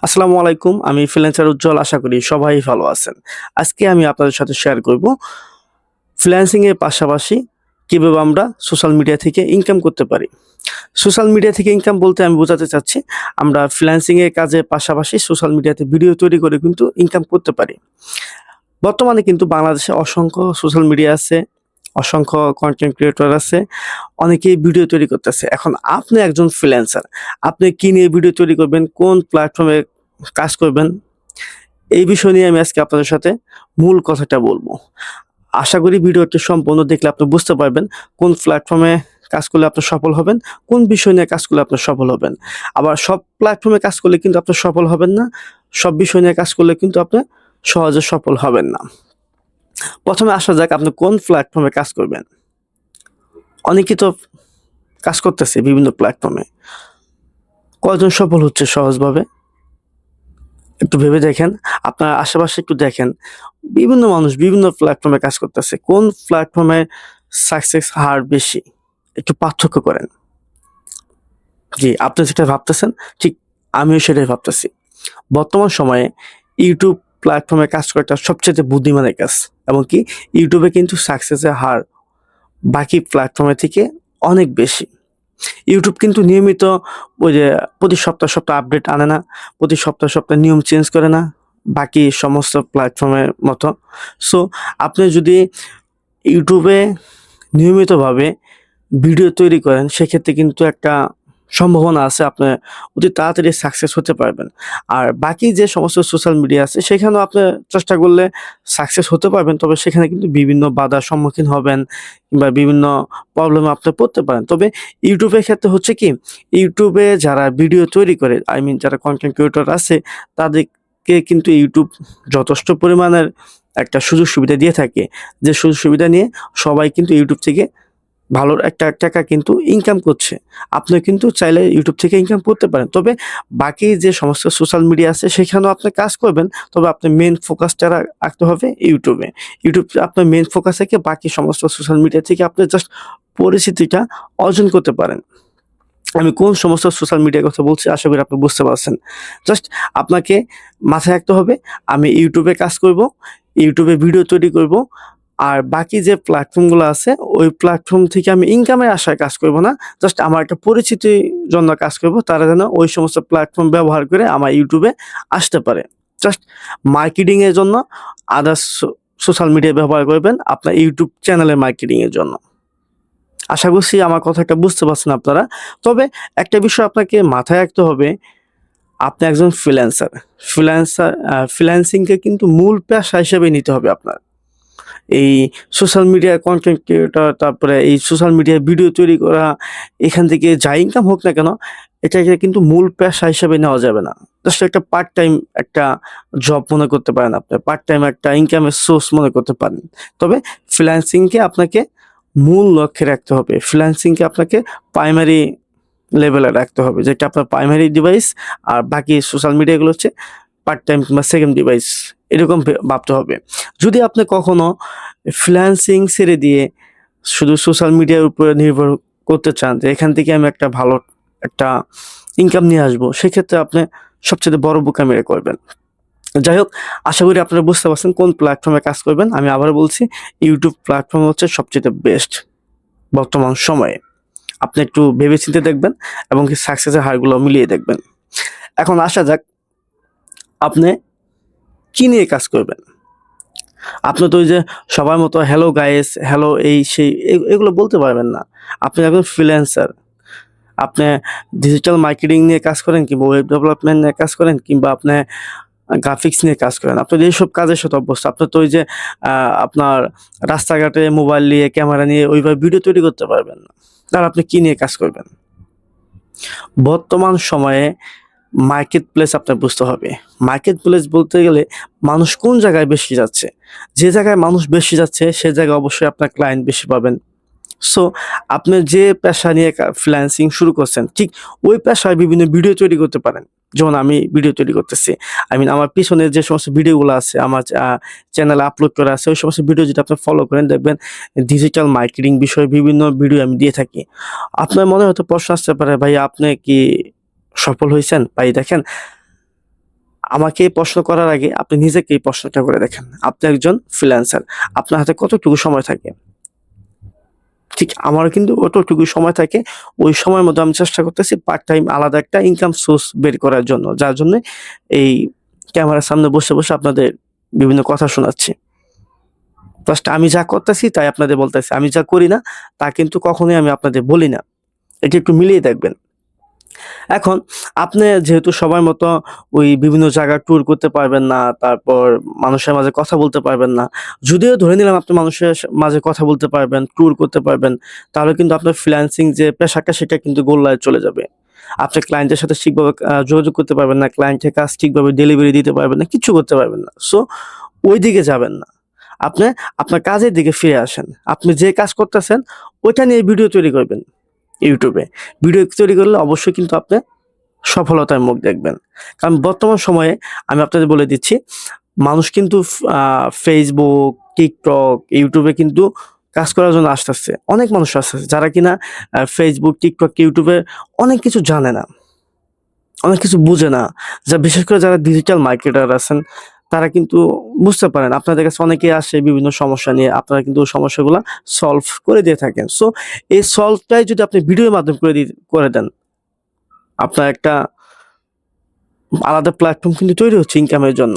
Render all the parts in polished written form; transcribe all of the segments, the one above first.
আসসালামু আলাইকুম। আমি ফ্রিল্যান্সার উজ্জ্বল। আশা করি সবাই ভালো আছেন। আজকে আমি আপনাদের সাথে শেয়ার করব ফ্রিল্যান্সিং এর পাশাপাশি কিভাবে আমরা সোশ্যাল মিডিয়া থেকে ইনকাম করতে পারি। সোশ্যাল মিডিয়া থেকে ইনকাম বলতে আমি বোঝাতে চাচ্ছি, আমরা ফ্রিল্যান্সিং এর কাজের পাশাপাশি সোশ্যাল মিডিয়াতে ভিডিও তৈরি করে কিন্তু ইনকাম করতে পারি। বর্তমানে কিন্তু বাংলাদেশে অসংখ্য সোশ্যাল মিডিয়া আছে, অসংখ্য কনটেন্ট ক্রিয়েটর আছে। অনেকেই ভিডিও তৈরি করতেছে। এখন আপনি একজন ফ্রিল্যান্সার। আপনি কি নিয়ে ভিডিও তৈরি করবেন, কোন প্ল্যাটফর্মে কাজ করবেন, এই বিষয় নিয়ে আমি আজকে আপনাদের সাথে মূল কথাটা বলবো। আশা করি ভিডিওটি সম্পূর্ণ দেখলে আপনি বুঝতে পারবেন কোন প্ল্যাটফর্মে কাজ করলে আপনি সফল হবেন, কোন বিষয় নিয়ে কাজ করলে আপনি সফল হবেন। আবার সব প্ল্যাটফর্মে কাজ করলে কিন্তু আপনি সফল হবেন না। সব বিষয় নিয়ে কাজ করলে কিন্তু আপনি সহজে সফল হবেন না। প্রথমে আসা যাক আপনি কোন প্ল্যাটফর্মে কাজ করবেন। অনেকেই তো কাজ করতেছে বিভিন্ন প্ল্যাটফর্মে। কয়জন সফল হচ্ছে সহজভাবে? একটু ভেবে দেখেন, আপনার আশেপাশে একটু দেখেন। বিভিন্ন মানুষ বিভিন্ন প্ল্যাটফর্মে কাজ করতেছে। কোন প্ল্যাটফর্মে সাকসেস হার বেশি? একটু পার্থক্য করেন। জি, আপনি যেটা ভাবতেছেন ঠিক আমিও সেটাই ভাবতেছি। বর্তমান সময়ে ইউটিউব প্ল্যাটফর্মে কাজ করাটা সবচেয়ে বুদ্ধিমানের কাজ। এমনকি ইউটিউবে কিন্তু সাকসেসের হার বাকি প্ল্যাটফর্মের থেকে অনেক বেশি। ইউটিউব কিন্তু নিয়মিত ওই যে প্রতি সপ্তাহে আপডেট আনে না। প্রতি সপ্তাহে নিয়ম চেঞ্জ করে না। বাকি সমস্ত প্ল্যাটফর্মের মতো। সো আপনি যদি ইউটিউবে নিয়মিতভাবে ভিডিও তৈরি করেন, সেক্ষেত্রে কিন্তু একটা সম্ভাবনা আছে আপনি অতি তাড়াতাড়ি সাকসেস হতে পারবেন। আর বাকি যে সমস্ত সোশ্যাল মিডিয়া আছে সেখানেও আপনি চেষ্টা করলে সাকসেস হতে পারবেন। তবে সেখানে কিন্তু বিভিন্ন বাধার সম্মুখীন হবেন কিংবা বিভিন্ন প্রবলেমে আপনি পড়তে পারেন। তবে ইউটিউবের ক্ষেত্রে হচ্ছে কি, ইউটিউবে যারা ভিডিও তৈরি করে যারা কনটেন্ট ক্রিয়েটর আছে তাদেরকে কিন্তু ইউটিউব যথেষ্ট পরিমাণের একটা সুযোগ সুবিধা দিয়ে থাকে। যে সুযোগ সুবিধা নিয়ে সবাই কিন্তু ইউটিউব থেকে ভালো একটা টাকা কিন্তু ইনকাম করছে। আপনিও কিন্তু চাইলে ইউটিউব থেকে ইনকাম করতে পারেন। তবে বাকি যে সমস্ত সোশ্যাল মিডিয়া আছে সেখানেও আপনি কাজ করবেন। তবে আপনার মেইন ফোকাসটা রাখতে হবে ইউটিউবে। ইউটিউব আপনার মেইন ফোকাস রেখে বাকি সমস্ত সোশ্যাল মিডিয়া থেকে আপনি জাস্ট পরিচিতিটা অর্জন করতে পারেন। আমি কোন সমস্ত সোশ্যাল মিডিয়ার কথা বলছি আশা করি আপনি বুঝতে পারছেন। জাস্ট আপনাকে মাথায় রাখতে হবে আমি ইউটিউবে কাজ করব, ইউটিউবে ভিডিও তৈরি করব। আর বাকি যে প্ল্যাটফর্মগুলো আছে ওই প্ল্যাটফর্ম থেকে আমি ইনকামের আশায় কাজ করব না। জাস্ট আমার একটা পরিচিতির জন্য কাজ করব। তারা যেন ওই সমস্ত প্ল্যাটফর্ম ব্যবহার করে আমার ইউটিউবে আসতে পারে। জাস্ট মার্কেটিং এর জন্য আদার্স সোশ্যাল মিডিয়া ব্যবহার করবেন আপনার ইউটিউব চ্যানেলের মার্কেটিং এর জন্য। আশা করছি আমার কথাটা বুঝতে পারছেন আপনারা। তবে একটা বিষয় আপনাকে মাথায় রাখতে হবে, আপনি একজন ফ্রিল্যান্সার। ফ্রিল্যান্সিংকে কিন্তু মূল পেশা হিসেবে নিতে হবে আপনার। এই সোশ্যাল মিডিয়া কনটেন্ট ক্রিয়েটর, তারপরে এই সোশ্যাল মিডিয়ায় ভিডিও তৈরি করা, এখান থেকে যা ইনকাম হোক না কেন, এটাকে কিন্তু মূল পেশা হিসেবে নেওয়া যাবে না। জাস্ট একটা পার্ট টাইম একটা জব মনে করতে পারেন আপনি। পার্ট টাইম একটা ইনকামের সোর্স মনে করতে পারেন। তবে ফ্রিল্যান্সিংকে আপনাকে মূল লক্ষ্যে রাখতে হবে। ফ্রিল্যান্সিংকে আপনাকে প্রাইমারি লেভেলে রাখতে হবে। যেটা আপনার প্রাইমারি ডিভাইস, আর বাকি সোশ্যাল মিডিয়াগুলো হচ্ছে পার্ট টাইম কিংবা সেকেন্ড ডিভাইস। এরকম ভাবতে হবে। যদি আপনি কখনো ফ্রিল্যান্সিং ছেড়ে দিয়ে শুধু সোশ্যাল মিডিয়ার উপরে নির্ভর করতে চান যে এখান থেকে আমি একটা ভালো একটা ইনকাম নিয়ে আসবো, সেক্ষেত্রে আপনি সবচেয়ে বড় বোকামিটা করবেন। যাই হোক, আশা করি আপনারা বুঝতে পারছেন কোন প্ল্যাটফর্মে কাজ করবেন। আমি আবারও বলছি, ইউটিউব প্ল্যাটফর্ম হচ্ছে সবচেয়ে বেস্ট বর্তমান সময়ে। আপনি একটু ভেবেচিন্তে দেখবেন এবং কি সাকসেসের হারগুলো মিলিয়ে দেখবেন। এখন আসা যাক আপনি কি নিয়ে কাজ করবেন। আপনি তো ওই যে সবার মতো হ্যালো গাইস, হ্যালো এই সেই এগুলো বলতে পারবেন না। আপনি একজন ফ্রিল্যান্সার। আপনি ডিজিটাল মার্কেটিং নিয়ে কাজ করেন কিংবা ওয়েব ডেভেলপমেন্ট নিয়ে কাজ করেন কিংবা আপনি গ্রাফিক্স নিয়ে কাজ করেন। আপনি এইসব কাজের সাথে অভ্যস্ত। আপনি তো ওই যে আপনার রাস্তাঘাটে মোবাইল নিয়ে ক্যামেরা নিয়ে ওইভাবে ভিডিও তৈরি করতে পারবেন না। তাহলে আপনি কি নিয়ে কাজ করবেন? বর্তমান সময়ে মার্কেট প্লেস আপনার বুঝতে হবে। মার্কেট প্লেস বলতে গেলে মানুষ কোন জায়গায় বেশি যাচ্ছে। যে জায়গায় মানুষ বেশি যাচ্ছে সে জায়গায় অবশ্যই আপনার ক্লায়েন্ট বেশি পাবেন। সো আপনি যে পেশা নিয়ে ফ্রিল্যান্সিং শুরু করছেন ঠিক ওই পেশায় বিভিন্ন ভিডিও তৈরি করতে পারেন। যেমন আমি ভিডিও তৈরি করতেছি। আমার পিছনে যে সমস্ত ভিডিওগুলো আছে আমার চ্যানেলে আপলোড করা আছে, ওই সমস্ত ভিডিও যদি আপনি ফলো করেন দেখবেন ডিজিটাল মার্কেটিং বিষয়ে বিভিন্ন ভিডিও আমি দিয়ে থাকি। আপনার মনে হয়তো প্রশ্ন আসতে পারে, ভাই আপনি কি সফল হইছেন? ভাই দেখেন, আমাকে এই প্রশ্ন করার আগে আপনি নিজেকে এই প্রশ্নটা করে দেখেন। আপনি একজন ফ্রিল্যান্সার। আপনার হাতে কতটুকু সময় থাকে? ঠিক আমারও কিন্তু অতটুকু সময় থাকে। ওই সময়ের মধ্যে আমি চেষ্টা করতেছি পার্ট টাইম আলাদা একটা ইনকাম সোর্স বের করার জন্য। যার জন্যে এই ক্যামেরার সামনে বসে আপনাদের বিভিন্ন কথা শোনাচ্ছি। জাস্ট আমি যা করতেছি তাই আপনাদের বলতেছি। আমি যা করি না তা কিন্তু কখনোই আমি আপনাদের বলি না। এটা একটু মিলিয়ে দেখবেন। এখন আপনি যেহেতু সবার মতো ওই বিভিন্ন জায়গায় ট্যুর করতে পারবেন না, তারপর মানুষের মাঝে কথা বলতে পারবেন না। যদিও ধরে নিলাম আপনি মানুষের মাঝে কথা বলতে পারবেন, ট্যুর করতে পারবেন, তাহলে কিন্তু আপনার ফ্রিল্যান্সিং যে পেশাটা সেটা কিন্তু গোল্লায় চলে যাবে। আপনি ক্লায়েন্টের সাথে ঠিকভাবে যোগাযোগ করতে পারবেন না, ক্লায়েন্টের কাজ ঠিকভাবে ডেলিভারি দিতে পারবেন না, কিচ্ছু করতে পারবেন না। সো ওইদিকে যাবেন না। আপনি আপনার কাজের দিকে ফিরে আসেন। আপনি যে কাজ করতেছেন ওইটা নিয়ে ভিডিও তৈরি করবেন YouTube এ। ভিডিও তৈরি করলে অবশ্যই কিন্তু আপনি সফলতার মুখ দেখবেন। কারণ বর্তমান সময়ে আমি আপনাদের বলে দিচ্ছি, মানুষ কিন্তু Facebook, TikTok, YouTube এ কিন্তু কাজ করার জন্য আসতেছে। অনেক মানুষ আসতেছে যারা কিনা Facebook, TikTok, YouTube এ অনেক কিছু জানে না, অনেক কিছু বুঝে না। বিশেষ করে যারা ডিজিটাল মার্কেটার আছেন, তারা কিন্তু বুঝতে পারেন আপনাদের কাছে অনেকেই আসে বিভিন্ন সমস্যা নিয়ে। আপনারা কিন্তু ওই সমস্যাগুলা সলভ করে দিয়ে থাকেন। সো এই সলভটাই যদি আপনি ভিডিওর মাধ্যমে করে দেন, আপনার একটা আলাদা প্ল্যাটফর্ম কিন্তু তৈরি হচ্ছে ইনকামের জন্য।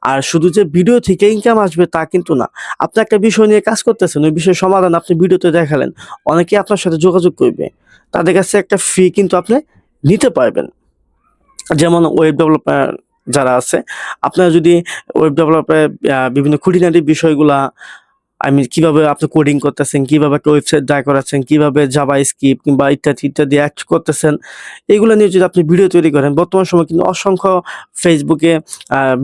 আর শুধু যে ভিডিও থেকে ইনকাম আসবে তা কিন্তু না। আপনি একটা বিষয় নিয়ে কাজ করতেছেন, ওই বিষয়ের সমাধান আপনি ভিডিওতে দেখালেন। অনেকেই আপনার সাথে যোগাযোগ করবে। তাদের কাছে একটা ফি কিন্তু আপনি নিতে পারবেন। যেমন ওয়েব ডেভেলপার যারা আছে, আপনারা যদি ওয়েব ডেভেলপের বিভিন্ন খুঁটিনাটি বিষয়গুলা কিভাবে আপনি কোডিং করতেছেন, কিভাবে একটা ওয়েবসাইট দাঁড় করাচ্ছেন, কিভাবে জাভাস্ক্রিপ্ট কিংবা ইত্যাদি অ্যাড করতেছেন, এগুলো নিয়ে যদি আপনি ভিডিও তৈরি করেন, বর্তমান সময়ে কিন্তু অসংখ্য ফেসবুকে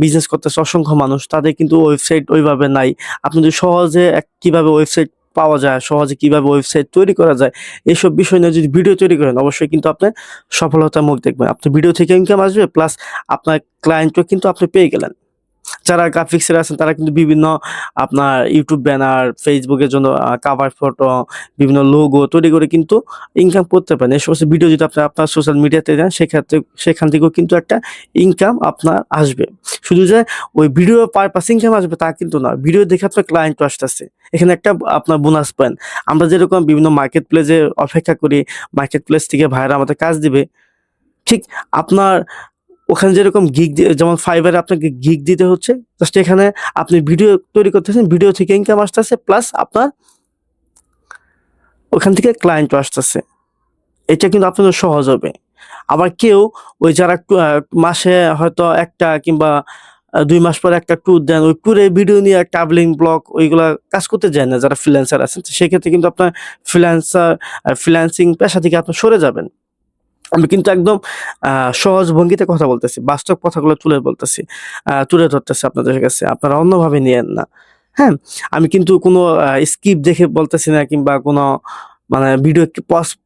বিজনেস করতেছে অসংখ্য মানুষ। তাদের কিন্তু ওয়েবসাইট ওইভাবে নাই। আপনি যদি সহজে কিভাবে ওয়েবসাইট পাওয়া যায়, সহজে কিভাবে ওয়েবসাইট তৈরি করা যায়, এসব বিষয় নিয়ে যদি ভিডিও তৈরি করেন, অবশ্যই কিন্তু আপনি সফলতার মুখ দেখবেন। আপনার ভিডিও থেকে ইনকাম আসবে, প্লাস আপনার ক্লায়েন্টও কিন্তু আপনি পেয়ে গেলেন। যারা গ্রাফিক্সের আছেন তারা কিন্তু বিভিন্ন আপনার ইউটিউব ব্যানার, ফেসবুকের জন্য কাভার ফটো, বিভিন্ন লোগো তৈরি করে কিন্তু ইনকাম করতে পারেন। এই সমস্ত ভিডিও যদি আপনি আপনার সোশ্যাল মিডিয়াতে দেন, সেখান থেকেও কিন্তু একটা ইনকাম আপনার আসবে। শুধু যে ওই ভিডিও পারপাস ইনকাম আসবে তা কিন্তু না। ভিডিও দেখে আপনার ক্লায়েন্টও আসতেছে। এখানে একটা আপনার বোনাস পান। আমরা যেরকম বিভিন্ন মার্কেট প্লেসে অপেক্ষা করি, মার্কেট প্লেস থেকে ভাইয়ারা আমাদের কাজ দিবে, ঠিক আপনার ওখানে যেরকম যেমন Fiverr এ আপনাকে গিগ দিতে হচ্ছে, জাস্ট এখানে আপনি ভিডিও তৈরি করতেছেন, ভিডিও থেকে ইনকাম আসতেছে, প্লাস আপনার ওখান থেকে ক্লায়েন্টও আসতেছে। এটা কিন্তু আপনার জন্য সহজ হবে। আবার কেউ ওই যারা মাসে হয়তো ১ টা কিংবা ২ মাস পরে একটা ট্যুর দেন, ওই ট্যুরের ভিডিও নিয়ে ট্রাভেলিং ব্লগ ওইগুলা কাজ করতে যায় না যারা ফ্রিল্যান্সার আছেন। তো সেক্ষেত্রে কিন্তু আপনার ফ্রিল্যান্সিং পেশা থেকে আপনি সরে যাবেন। আমি কিন্তু একদম আ সহজ ভঙ্গিতে কথা বলতেছি। বাস্তব কথাগুলো তুলে ধরতেছি আপনাদের কাছে। আপনারা অন্যভাবে নিয়েন না। হ্যাঁ? আমি কিন্তু কোনো স্ক্রিপ্ট দেখে বলতেছি না কিংবা কোনো মানে ভিডিও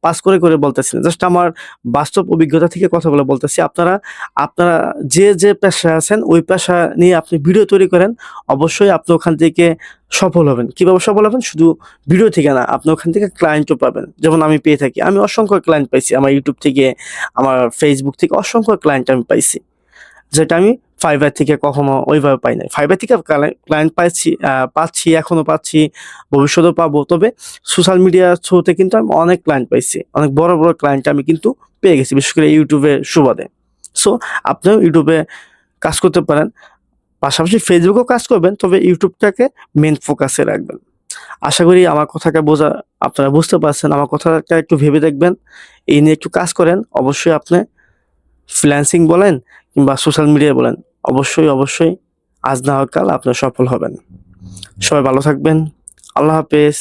পাস করে বলতেছি না। জাস্ট আমার বাস্তব অভিজ্ঞতা থেকে কথাগুলো বলতেছি। আপনারা যে পেশায় আছেন ওই পেশা নিয়ে আপনি ভিডিও তৈরি করেন। অবশ্যই আপনি ওখান থেকে সফল হবেন। কিভাবে সফল হবেন? শুধু ভিডিও থেকে না, আপনি ওখান থেকে ক্লায়েন্টও পাবেন। যেমন আমি পেয়ে থাকি। আমি অসংখ্য ক্লায়েন্ট পাইছি। আমার YouTube থেকে, আমার Facebook থেকে অসংখ্য ক্লায়েন্ট আমি পাইছি। যেটা আমি Fiverr থেকে কখনো ওইভাবে পাই নাই। Fiverr থেকে ক্লায়েন্ট পাচ্ছি, এখনো পাচ্ছি, ভবিষ্যতেও পাবো। তবে সোশ্যাল মিডিয়ার থ্রুতে কিন্তু আমি অনেক ক্লায়েন্ট পাইছি। অনেক বড় ক্লায়েন্ট আমি কিন্তু পেয়ে গেছি। বিশেষ করে YouTube এর সুবাদে। সো আপনিও YouTube এ কাজ করতে পারেন। পাশাপাশি Facebook এও কাজ করবেন। তবে YouTube টাকে মেইন ফোকাসে রাখবেন। আশা করি আমার কথাটা আপনারা বুঝতে পারছেন। আমার কথাটা একটু ভেবে দেখবেন। এই নিয়ে একটু কাজ করেন। অবশ্যই আপনি ফ্রিল্যান্সিং বলেন কিংবা সোশ্যাল মিডিয়ায় বলেন, অবশ্যই আজ না হোক কাল আপনারা সফল হবেন। সবাই ভালো থাকবেন। আল্লাহ হাফেজ।